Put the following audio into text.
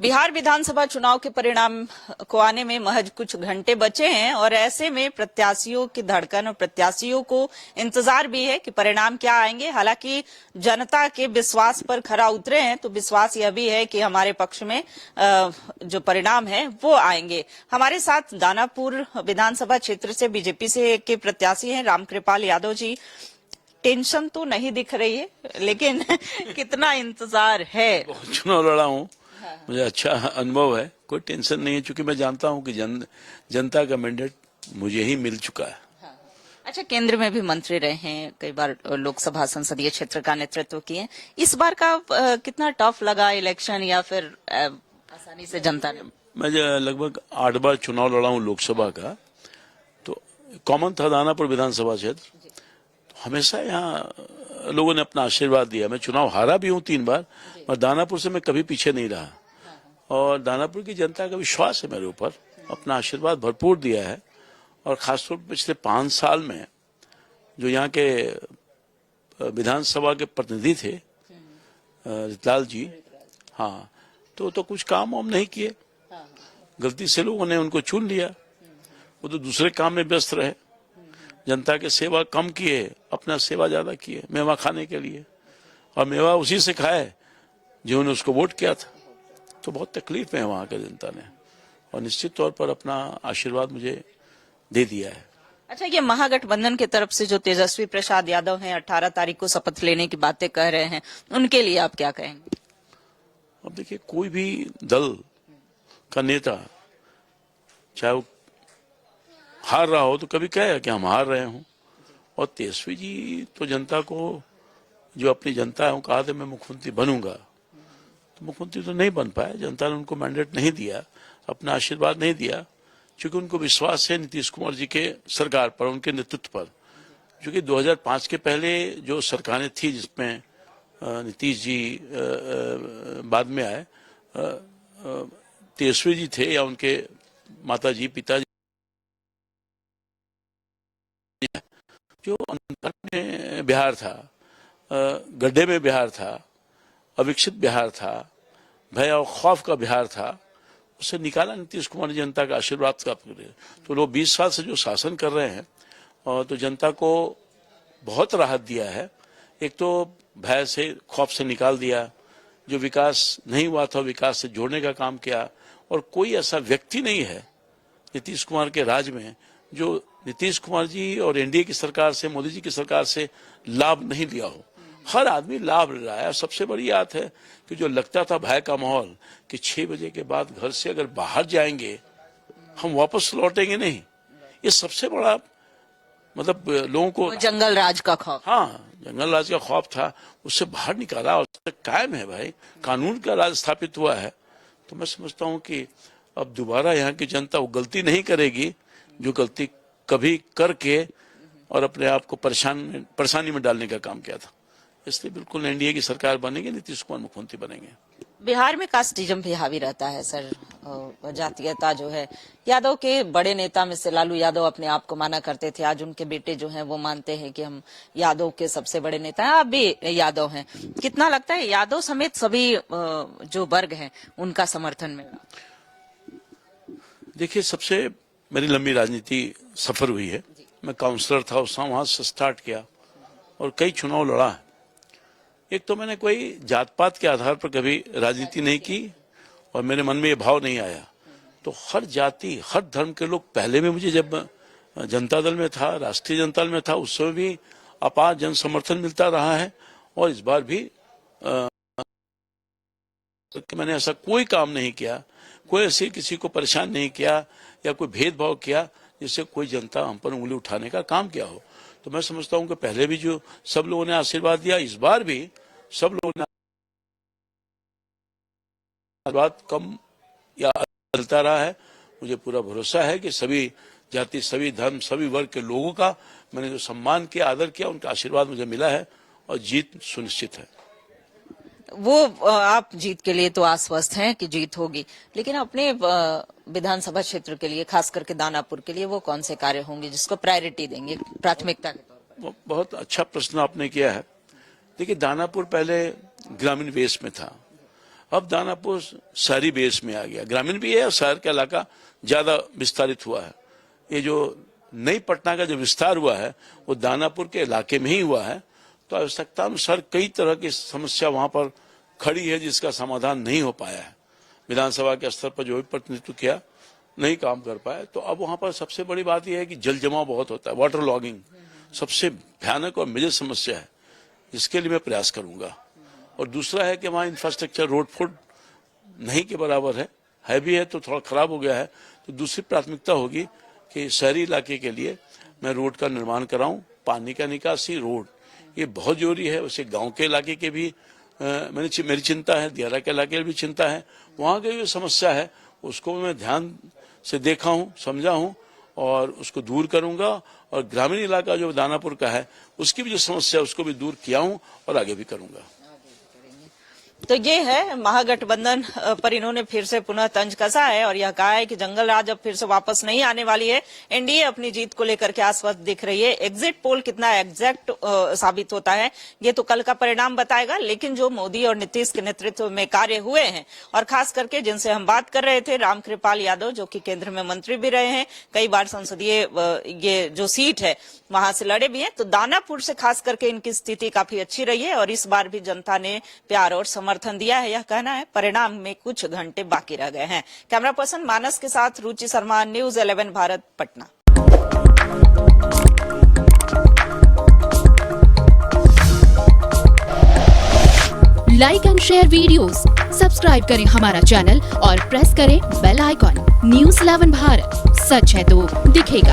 बिहार विधानसभा चुनाव के परिणाम को आने में महज कुछ घंटे बचे हैं और ऐसे में प्रत्याशियों की धड़कन और प्रत्याशियों को इंतजार भी है कि परिणाम क्या आएंगे। हालांकि जनता के विश्वास पर खरा उतरे हैं तो विश्वास यह भी है कि हमारे पक्ष में जो परिणाम है वो आएंगे। हमारे साथ दानापुर विधानसभा क्षेत्र से बीजेपी से के प्रत्याशी हैं रामकृपाल यादव जी। टेंशन तो नहीं दिख रही है, लेकिन कितना इंतजार है। चुनाव लड़ा हूँ, मुझे अच्छा अनुभव है, कोई टेंशन नहीं है, क्योंकि मैं जानता हूँ कि जनता का मैंडेट मुझे ही मिल चुका है। अच्छा, केंद्र में भी मंत्री रहे हैं, कई बार लोकसभा संसदीय क्षेत्र का नेतृत्व किए। इस बार का कितना टफ लगा इलेक्शन, या फिर आसानी से जनता ने? मैं लगभग 8 बार चुनाव लड़ा हूँ लोकसभा का, तो कॉमन था दानापुर विधानसभा क्षेत्र। तो हमेशा यहाँ लोगों ने अपना आशीर्वाद दिया। मैं चुनाव हारा भी हूँ 3 बार, पर दानापुर से मैं कभी पीछे नहीं रहा। और दानापुर की जनता का विश्वास है मेरे ऊपर, अपना आशीर्वाद भरपूर दिया है। और खासतौर पर पिछले 5 साल में जो यहाँ के विधानसभा के प्रतिनिधि थे रितलाल जी, हाँ, तो कुछ काम हम नहीं किए, गलती से लोगों ने उनको चुन लिया। वो तो दूसरे काम में व्यस्त रहे, जनता के सेवा कम किए, अपना सेवा ज्यादा किए मेवा खाने के लिए। और मेवा उसी से खाए जिन्होंने उसको वोट किया था। तो बहुत तकलीफ में है वहां के जनता ने, और निश्चित तौर पर अपना आशीर्वाद मुझे दे दिया है। अच्छा, ये महागठबंधन की तरफ से जो तेजस्वी प्रसाद यादव हैं 18 तारीख को शपथ लेने की बातें कह रहे हैं, उनके लिए आप क्या कहेंगे? अब देखिए, कोई भी दल का नेता चाहे वो हार रहा हो तो कभी कहेगा कि हम हार रहे हों। और तेजस्वी जी तो जनता को, जो अपनी जनता है, वो कहा था मैं मुख्यमंत्री बनूंगा, तो मुख्यमंत्री तो नहीं बन पाए। जनता ने उनको मैंडेट नहीं दिया, अपना आशीर्वाद नहीं दिया, क्योंकि उनको विश्वास है नीतीश कुमार जी के सरकार पर, उनके नेतृत्व पर। क्योंकि 2005 के पहले जो सरकारें थी जिसमें नीतीश जी बाद में आए, तेजस्वी जी थे या उनके माता जी, पिताजी, जो अंधकार में बिहार था, गड्ढे में बिहार था, अविकसित बिहार था, भय और खौफ का बिहार था, उससे निकाला नीतीश कुमार जनता का आशीर्वाद प्राप्त करे। तो लोग 20 साल से जो शासन कर रहे हैं, और तो जनता को बहुत राहत दिया है। एक तो भय से, खौफ से निकाल दिया, जो विकास नहीं हुआ था विकास से जोड़ने का काम किया। और कोई ऐसा व्यक्ति नहीं है नीतीश कुमार के राज में जो नीतीश कुमार जी और एनडीए की सरकार से, मोदी जी की सरकार से लाभ नहीं लिया हो। हर आदमी लाभ ले रहा है। सबसे बड़ी बात है कि जो लगता था भय का माहौल कि 6 बजे के बाद घर से अगर बाहर जाएंगे हम वापस लौटेंगे नहीं, ये सबसे बड़ा मतलब लोगों को जंगल राज का खौफ, हाँ, जंगल राज का खौफ था, उससे बाहर निकाला और कायम है भाई, कानून का राज स्थापित हुआ है। तो मैं समझता हूँ कि अब दोबारा यहाँ की जनता वो गलती नहीं करेगी जो गलती कभी करके और अपने आप को परेशानी में डालने का काम किया था। इसलिए बिल्कुल एनडीए की सरकार बनेगी, नीतीश कुमार मुख्यमंत्री बनेंगे। बिहार में कास्टिज्म भी हावी रहता है सर, जातीयता जो है। यादव के बड़े नेता में से लालू यादव अपने आप को माना करते थे, आज उनके बेटे जो हैं वो मानते हैं कि हम यादव के सबसे बड़े नेता हैं। आप भी यादव हैं, कितना लगता है यादव समेत सभी जो वर्ग हैं उनका समर्थन मिला? देखिए, सबसे मेरी लंबी राजनीति सफर हुई है। मैं काउंसलर था, उस वहां से स्टार्ट किया और कई चुनाव लड़ा है। एक तो मैंने कोई जात पात के आधार पर कभी राजनीति नहीं की, और मेरे मन में ये भाव नहीं आया। तो हर जाति, हर धर्म के लोग, पहले भी मुझे जब जनता दल में था, राष्ट्रीय जनता दल में था, उस समय भी अपार जन समर्थन मिलता रहा है। और इस बार भी मैंने ऐसा कोई काम नहीं किया, कोई ऐसे किसी को परेशान नहीं किया या कोई भेदभाव किया जिससे कोई जनता हम पर उंगली उठाने का काम किया हो। तो मैं समझता हूं कि पहले भी जो सब लोगों ने आशीर्वाद दिया, इस बार भी सब लोगों ने आशीर्वाद कम या चलता रहा है। मुझे पूरा भरोसा है कि सभी जाति, सभी धर्म, सभी वर्ग के लोगों का मैंने जो सम्मान किया, आदर किया, उनका आशीर्वाद मुझे मिला है और जीत सुनिश्चित है। वो आप जीत के लिए तो आश्वस्त हैं कि जीत होगी, लेकिन अपने विधानसभा क्षेत्र के लिए, खास करके दानापुर के लिए, वो कौन से कार्य होंगे जिसको प्रायोरिटी देंगे प्राथमिकता के तौर पर? बहुत अच्छा प्रश्न आपने किया है। देखिए, दानापुर पहले ग्रामीण वेश में था, अब दानापुर शहरी बेस में आ गया, ग्रामीण भी है और शहर का इलाका ज्यादा विस्तारित हुआ है। ये जो नई पटना का जो विस्तार हुआ है वो दानापुर के इलाके में ही हुआ है। तो आवश्यकता अनुसार कई तरह की समस्या वहां पर खड़ी है जिसका समाधान नहीं हो पाया है। विधानसभा के स्तर पर जो भी प्रतिनिधित्व किया नहीं काम कर पाए। तो अब वहां पर सबसे बड़ी बात यह है कि जल जमाव बहुत होता है, वाटर लॉगिंग सबसे भयानक और मेजर समस्या है, इसके लिए मैं प्रयास करूंगा। और दूसरा है कि वहाँ इंफ्रास्ट्रक्चर रोड फुट नहीं के बराबर है भी है तो थोड़ा खराब हो गया है। तो दूसरी प्राथमिकता होगी कि शहरी इलाके के लिए मैं रोड का निर्माण कराऊं, पानी का निकासी रोड ये बहुत जरूरी है। वैसे गांव के इलाके के भी मेरी चिंता है, दियारा के इलाके भी चिंता है। वहाँ की जो समस्या है उसको मैं ध्यान से देखा हूँ, समझा हूँ और उसको दूर करूंगा। और ग्रामीण इलाका जो दानापुर का है उसकी भी जो समस्या है उसको भी दूर किया हूँ और आगे भी करूंगा। तो ये है महागठबंधन पर इन्होंने फिर से पुनः तंज कसा है और यह कहा है कि जंगल राज अब फिर से वापस नहीं आने वाली है। एनडीए अपनी जीत को लेकर के आश्वस्त दिख रही है। एग्जिट पोल कितना एग्जैक्ट साबित होता है ये तो कल का परिणाम बताएगा, लेकिन जो मोदी और नीतीश के नेतृत्व में कार्य हुए हैं और खास करके जिनसे हम बात कर रहे थे, रामकृपाल यादव जो कि केंद्र में मंत्री भी रहे हैं, कई बार संसदीय ये जो सीट है वहां से लड़े भी हैं, तो दानापुर से खास करके इनकी स्थिति काफी अच्छी रही है और इस बार भी जनता ने प्यार और समर्थन दिया है। यह कहना है परिणाम में कुछ घंटे बाकी रह गए हैं। कैमरा पर्सन मानस के साथ Ruchi Sharma, news 11 Bharat, Patna. Like and share videos, subscribe करें हमारा चैनल और प्रेस करें बेल आइकॉन। न्यूज़ 11 भारत, सच है तो दिखेगा।